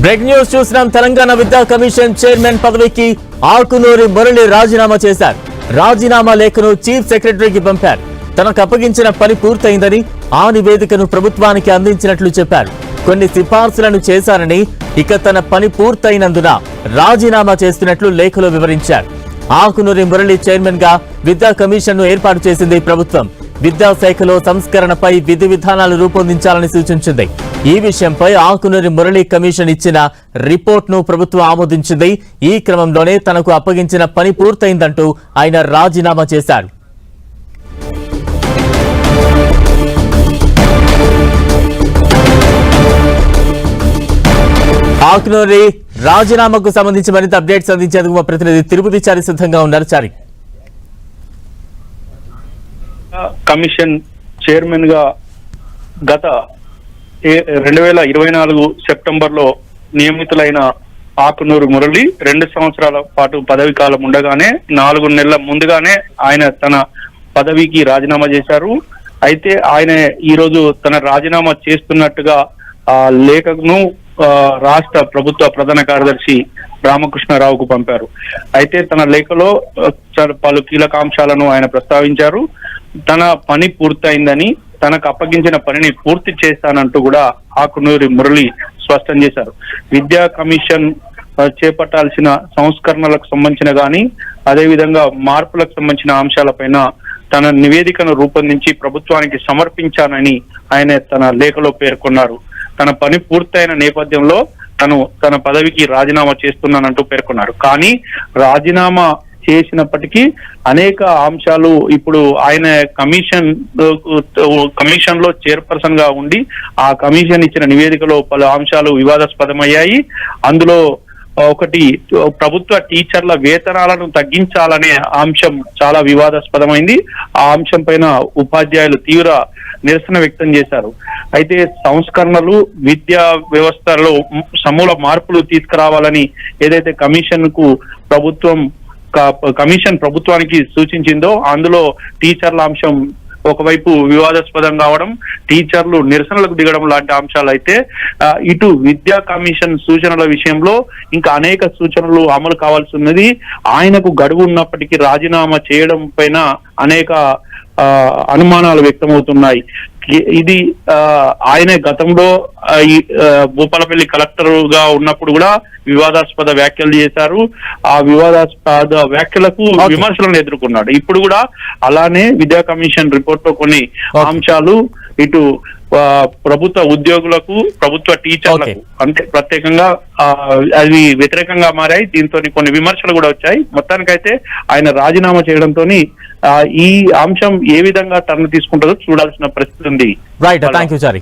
Break news చూసినాం. తెలంగాణ విద్యా commission chairman పదవికి ఆకునూరి మురళి రాజీనామా చేశారు. రాజీనామా లేఖను చీఫ్ సెక్రటరీకి పంపారు. తనకు అప్పగించిన పని పూర్తయిందని ఆ నివేదికను ప్రభుత్వానికి అందించినట్లు చెప్పారు. కొన్ని సిఫార్సులను చేశారని, ఇక తన పని పూర్తయినందున రాజీనామా చేస్తున్నట్లు లేఖలో వివరించారు. ఆకునూరి మురళి చైర్మన్ గా విద్యా కమిషన్ ను ఏర్పాటు చేసింది ప్రభుత్వం. విద్యాశాఖలో సంస్కరణపై విధి విధానాలు రూపొందించాలని సూచించింది. ఈ విషయంపై ఆకునూరి మురళి కమిషన్ ఇచ్చిన రిపోర్ట్ ను ప్రభుత్వం ఆమోదించింది. ఈ క్రమంలోనే తనకు అప్పగించిన పని పూర్తయిందంటూ ఆయన రాజీనామా చేశారు. ఆకునూరి రాజీనామాకు సంబంధించి మరింత అప్డేట్స్ అందించేందుకు మా ప్రతినిధి తిరుపతి చారి సిద్ధంగా ఉన్నారు. చారి, కమిషన్ చైర్మన్ గా గత 2024 సెప్టెంబర్ లో నియమితులైన ఆకునూరి మురళి 2 సంవత్సరాల పాటు పదవి కాలం ఉండగానే 4 నెలల ముందుగానే ఆయన తన పదవికి రాజీనామా చేశారు. అయితే ఆయన ఈ రోజు తన రాజీనామా చేస్తున్నట్టుగా లేఖను రాష్ట్ర ప్రభుత్వ ప్రధాన కార్యదర్శి రామకృష్ణారావుకు పంపారు. అయితే తన లేఖలో పలు కీలక అంశాలను ఆయన ప్రస్తావించారు. తన పని పూర్తయిందని, తనకు అప్పగించిన పనిని పూర్తి చేస్తానంటూ కూడా ఆకునూరి మురళి స్పష్టం చేశారు. విద్యా కమిషన్ చేపట్టాల్సిన సంస్కరణలకు సంబంధించిన గాని, అదేవిధంగా మార్పులకు సంబంధించిన అంశాలపైన తన నివేదికను రూపొందించి ప్రభుత్వానికి సమర్పించానని ఆయన తన లేఖలో పేర్కొన్నారు. తన పని పూర్తయిన నేపథ్యంలో తన పదవికి రాజీనామా చేస్తున్నానంటూ పేర్కొన్నారు. కానీ రాజీనామా చేసినప్పటికీ అనేక అంశాలు ఇప్పుడు ఆయన కమిషన్ లో చైర్పర్సన్ గా ఉండి ఆ కమిషన్ ఇచ్చిన నివేదికలో పలు అంశాలు వివాదాస్పదమయ్యాయి. అందులో ఒకటి, ప్రభుత్వ టీచర్ల వేతనాలను తగ్గించాలనే అంశం చాలా వివాదాస్పదమైంది. ఆ అంశం పైన ఉపాధ్యాయులు తీవ్ర నిరసన వ్యక్తం చేశారు. అయితే సంస్కరణలు, విద్యా వ్యవస్థలో సమూల మార్పులు తీసుకురావాలని ఏదైతే కమిషన్ ప్రభుత్వానికి సూచించిందో అందులో టీచర్ల అంశం ఒకవైపు వివాదాస్పదం కావడం, టీచర్లు నిరసనలకు దిగడం లాంటి అంశాలు అయితే, ఇటు విద్యా కమిషన్ సూచనల విషయంలో ఇంకా అనేక సూచనలు అమలు కావాల్సి ఉన్నది. ఆయనకు గడువు ఉన్నప్పటికీ రాజీనామా చేయడం పైన అనేక అనుమానాలు వ్యక్తమవుతున్నాయి. ఇది ఆయన గతంలో ఈ భూపాలపల్లి కలెక్టర్ గా ఉన్నప్పుడు కూడా వివాదాస్పద వ్యాఖ్యలు చేశారు. ఆ వివాదాస్పద వ్యాఖ్యలకు విమర్శలను ఎదుర్కొన్నాడు. ఇప్పుడు కూడా అలానే విద్యా కమిషన్ రిపోర్ట్ లో కొన్ని అంశాలు ఇటు ప్రభుత్వ ఉద్యోగులకు, ప్రభుత్వ టీచర్లకు అంటే ప్రత్యేకంగా అవి వ్యతిరేకంగా మారాయి. దీంతో కొన్ని విమర్శలు కూడా వచ్చాయి. మొత్తానికైతే ఆయన రాజీనామా చేయడంతో ఈ అంశం ఏ విధంగా టర్న్ తీసుకుంటుందో చూడాల్సిన పరిస్థితి ఉంది. రైట్, థాంక్యూ చారి.